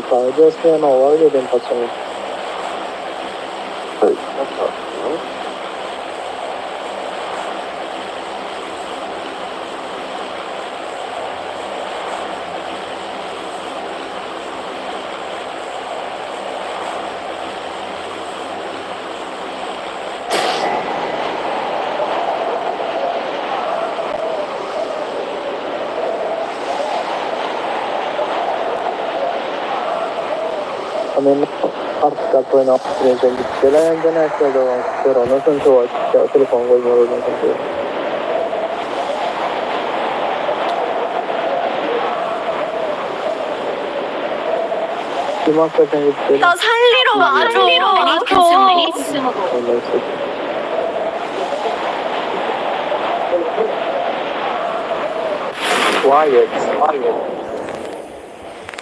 portale sia no, voglio che facciamo. Amen. Arka poi presente della internet però non so se telefono con loro non so. 이만큼 생겼대. 나 살리러 와줘. Quiet.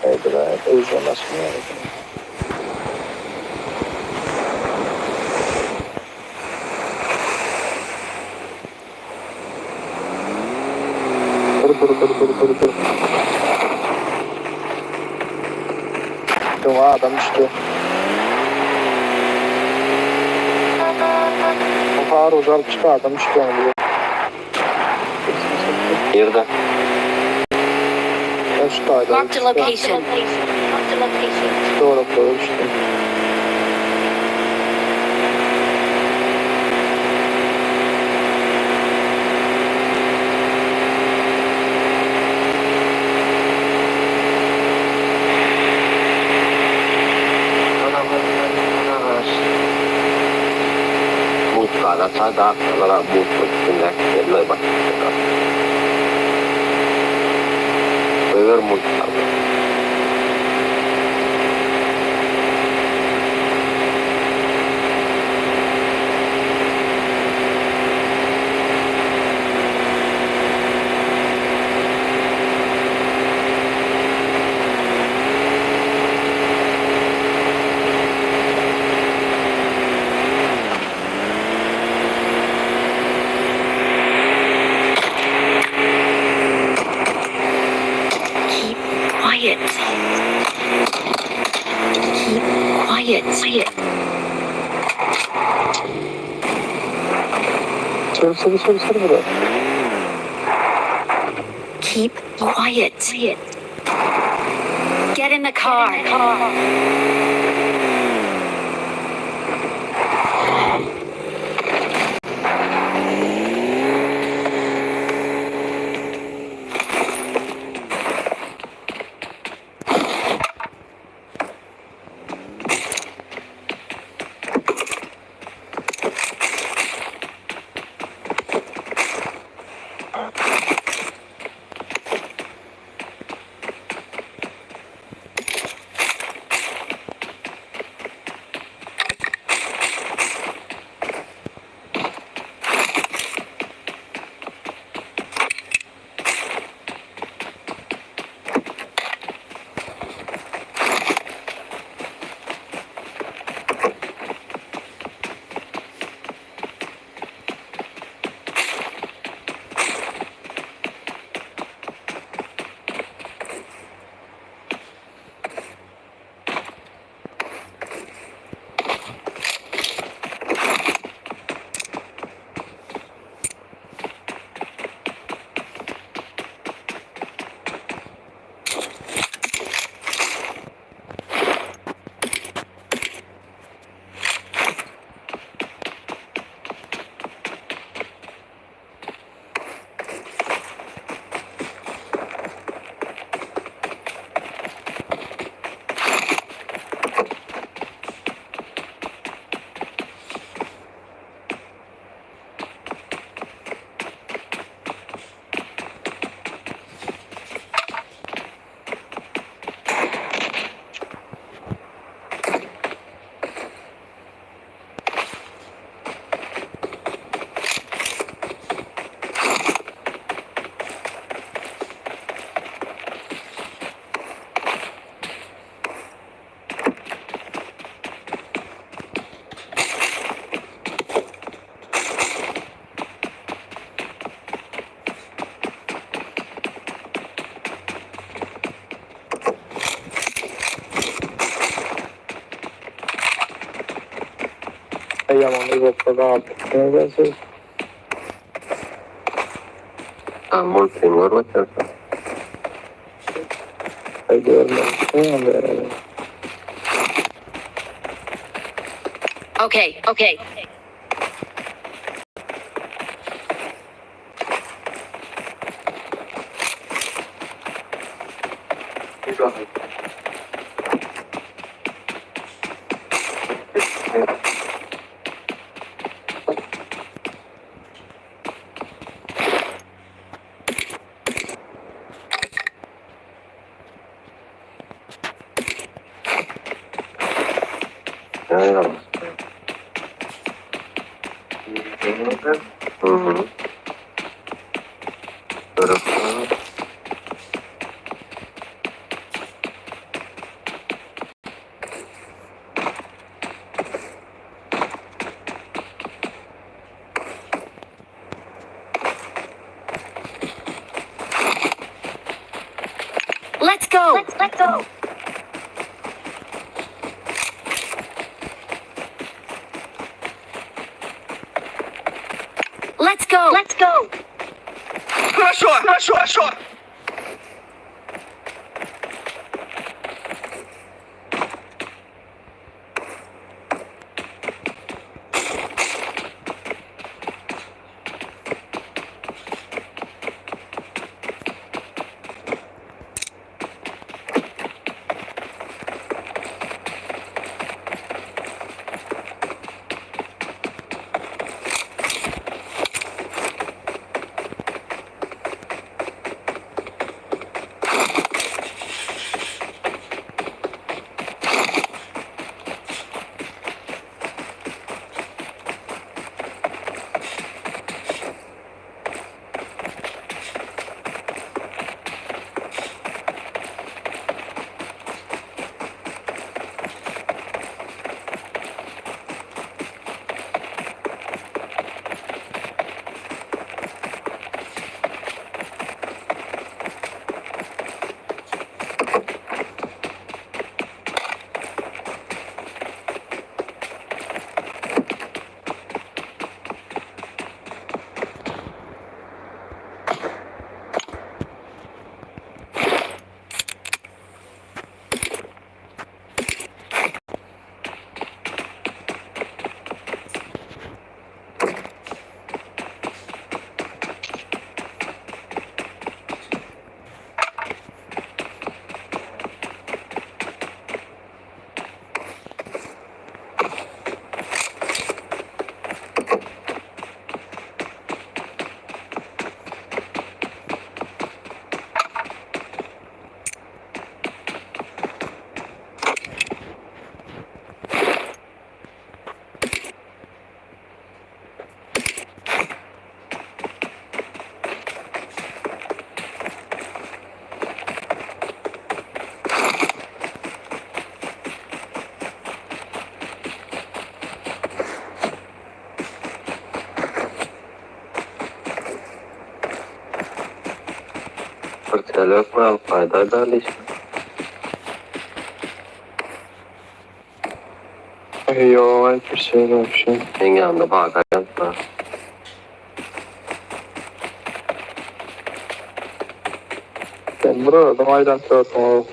얘들아, 여기서 마시면 dur. Tamam adam düştü. O kadar uzak çıktı adam düştü onu bile. Nerede? Düştü adam. Marked a location. Doğru düştü. Muuttaa saada tällä muuttua sinne löivät. Över muuttaa. Soru bırak. Keep quiet. Get in the car. Rotterdam. Neden molti ruotsalaisia. ei görmedim. Okay, okay. Joo. Mhm. Odottaa. Let's go. Let's go. Let's go. Let's go. Хорошо, хорошо, хорошо. Faydalı fayda da işte. Joo, ei se ole se. Ingen annan bara kan. Sen burada maidan tuotu.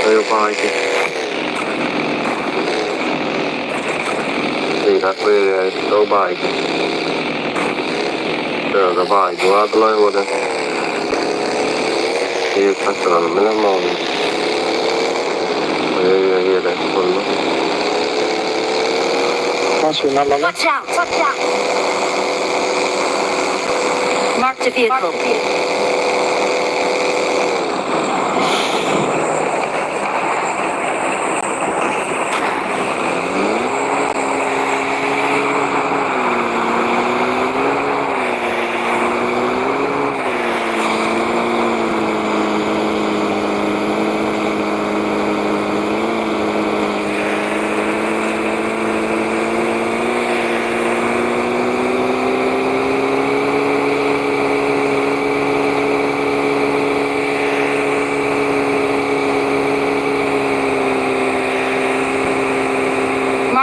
Ei ole vaikea. böyle Dubai. Dubai duadılar orada. İyi kaçıralım benim mi oldu? Öyle oldu. Maşın alalım. Watch out! Watch out! Marked a vehicle.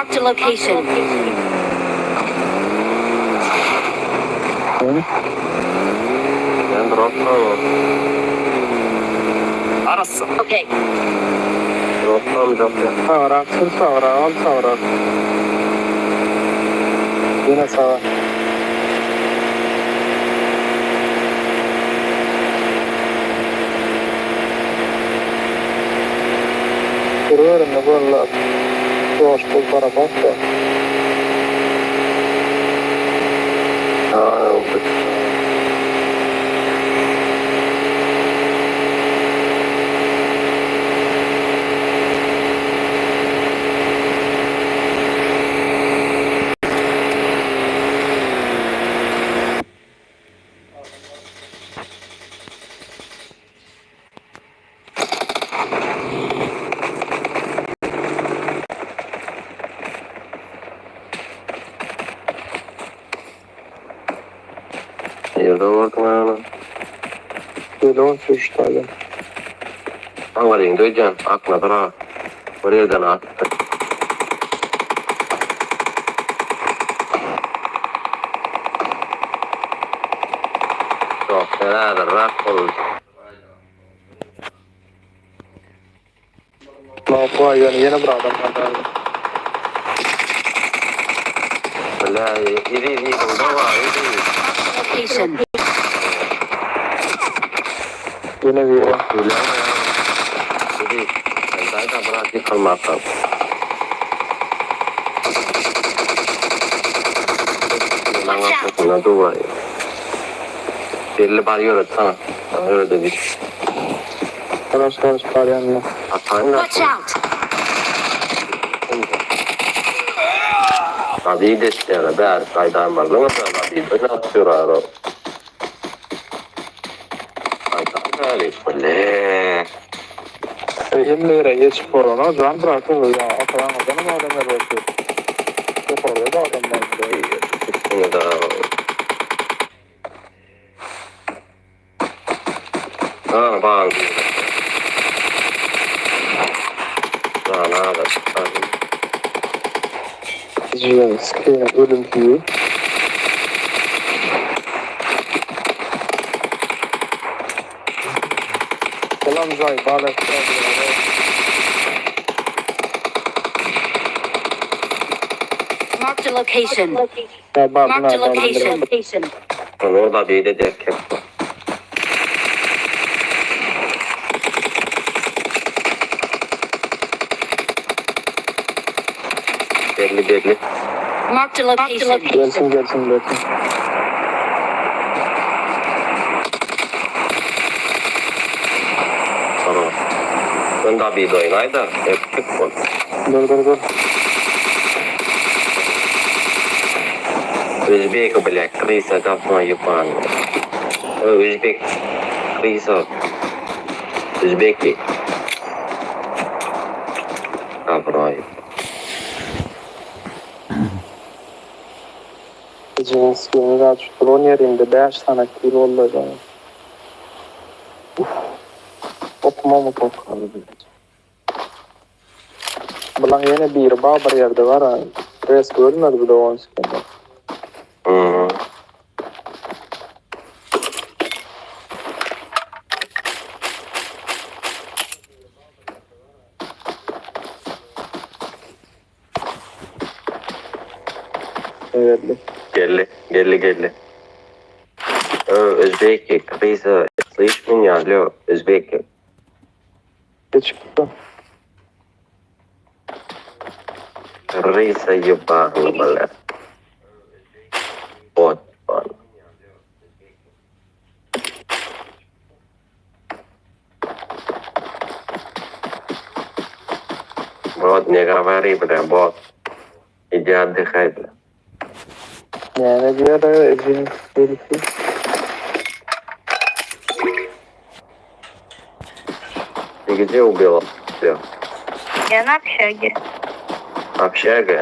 Marked a location. Ben drop'tan Arası. Okay. Drop'tan ya. Sağra, sür sağra, al sağra. Yine sağa. Sürüyorum da böyle boş bul para bak da. oldu. Yerde vardım ayağına. Böyle 10 sürüş tane. Angarayın döyeceğim. Aklına bırak. Oraya da attı. Çok beraber rak olur. Ne yapıyor yani yine bıraktım ben. Öyle iri burada var. Location. Yine bir yere. Öyle ama ya. Iri. Sen zaten bırak yıkılmaktan. Anlatmasına dua ya. Belli bari öğretsene. Öyle de bir. Karış var yanına. Hatayı Watch out! Tabii de işte der kaydan var ama tabii de ne yapıyor ara? Kaydan da böyle. Elimlere geçip korona can bırakıyor ya. Atayan adamı adamlar bırakıyor. Çok oluyor da adamlar. Bunu da bak. Daha ne kadar? Ciğer, sıkıyla ölüm tüyü. Selam Zay, bağlar. Marked a location. Ya bak, Marked a location. Orada bir de erkek var. Belli. Marked a location. Gelsin. Tamam. Ben daha bir oynay da erkek var. Dur. Özbek bile krisa kapma yapan. Özbek krisa. Özbeki. Kapray. Ciğer, sıkıyla kaç. Drone yerinde 5 tane kilo olacak. Okuma mı korkalı? Bulan yine bir bağ bir yerde var ha. Res görmedi bu da 10 sekunda. verdi. Geldi. Özbek, Kıbrıs'ı, слышь меня, алло, Özbek. Çıktı. Крыса ебаная, бля. Вот, он. Вот, не говори, бля, вот. Иди отдыхай, бля. Yani bir ara evin birisi. Ты где убила? Всё. Я на общаге. Общага?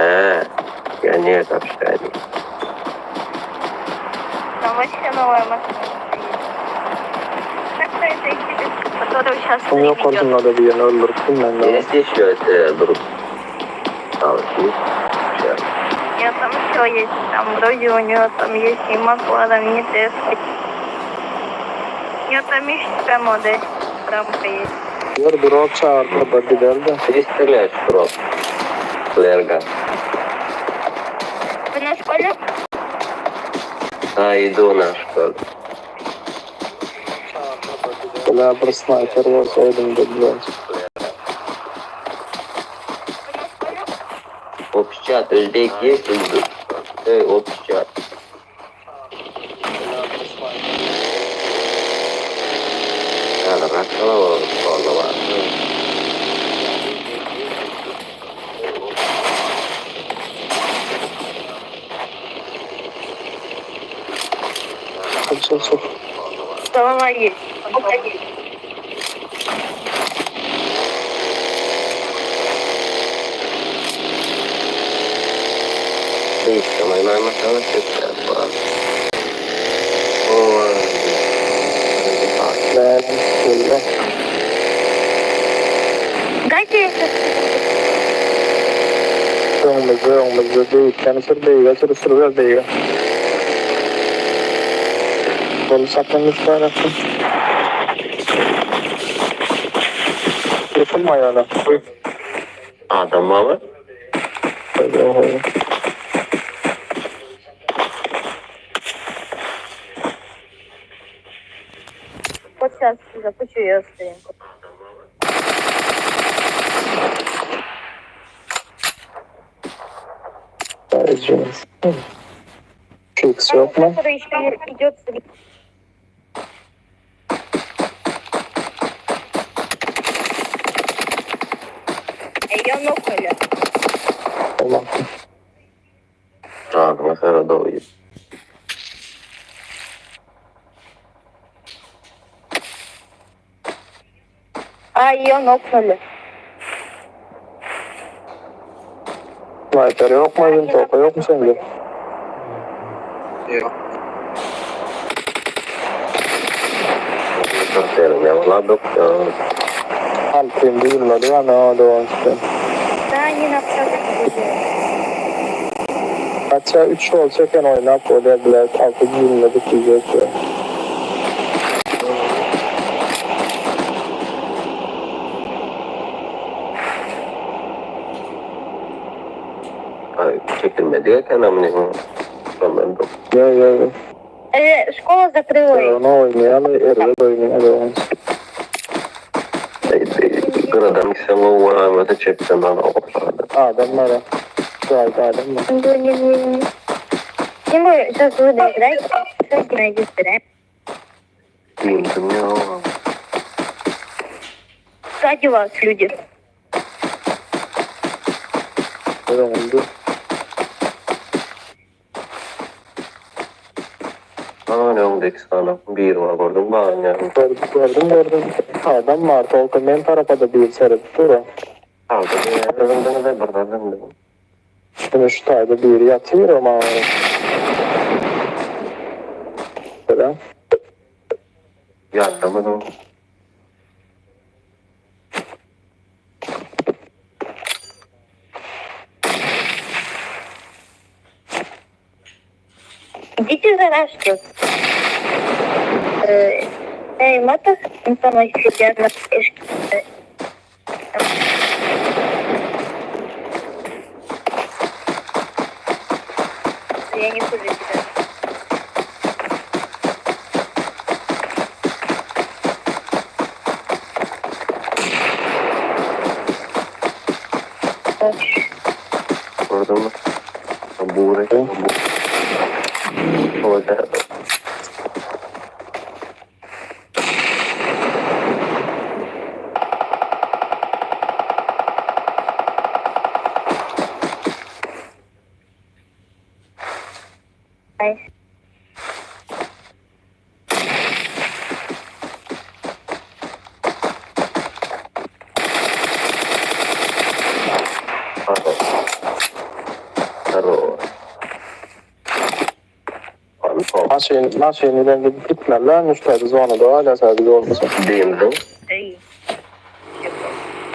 Я нет общаги. Там вообще новая машина стоит. Как-то это интересно, который сейчас Onun yok идет. ordunlarda bir yana öldürdüm ben de. Есть еще друг? Есть? Сейчас. Нет, там все есть. Там вроде у нее там есть и Макларен, и Теска. У нее там еще модель. Рамка есть. Diyor bir ok çağırdı da giderdi. Ты стреляешь просто. Лерга. Вы на школе? Иду на школу. Böyle bir sniper varsa elimde biliyorum. Общий чат. Özbek есть? Общий чат. Rakala sonra var. Çok. Голова есть. Işte, моя машина сейчас была. Ой. Ben böyle. Дайте я сейчас. Önümüzde değil. Kendisi değil. Sürüyor değil. Böyle saklanmış kaynaklı. Yapılma yani. Adamı mı? Böyle. Вот сейчас запущу ее стринку. Извините. Фикс yok mu? Который еще идет с ее нокнули. Tamam. Mesela doğru. Ее нокнули. Sniper yok mu? Evin topu yok mu sende? Я владок. Alp'in değiller ya ne devam işte. Да, они на втором. Hatta 3 olsakken oynap oraya bile 6 cümledik diyecek ya. Çekilmedi ya kenamını. Ya. Школа закрылась. Ona oynayalım, Ervel oynayalım. Sıradan selo var, çektim ben o sırada. Adamlara. Gayet adamlar. Тем более, сейчас вы доиграете, сейчас найди стреляем. Bildim ya. Сзади вас люди. Öyle oldu. Önümdeki sana bir var gördüm ben ya. Gördüm. Adam var. Tolkien benim tarafa da bir seyredip duru. Aldı ya. Önümden de buradan. Şimdi şu tayda bir yatıyor ama. Böyle. Yattı mı? Идите за наш счет. Матах, информация сидят на пешке. yeni kurucular. Gördün mü? Bu ne? Bu. Olacak. Nice. Maşiniden gidip gitmeler. Müşteri zonada hala sadece olmasın. Değil mi? İyi.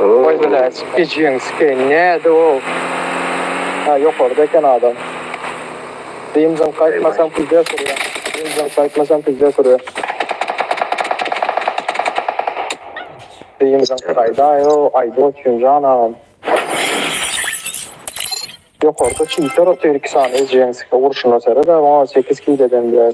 Oy böyle sıkıcıyın sıkıcıyın. Neydi o? Ha yok oradayken adam. Diyimden kaçmasam pizzaya soruyor. Diyimden kaçmasam pizzaya soruyor. Diyimden kayda yo. Ayda uçunca anam. Yok orada çiğter atıyor 2 saniye. Ciğen sıkı vuruşuna sere de ama 8 kilden diyor.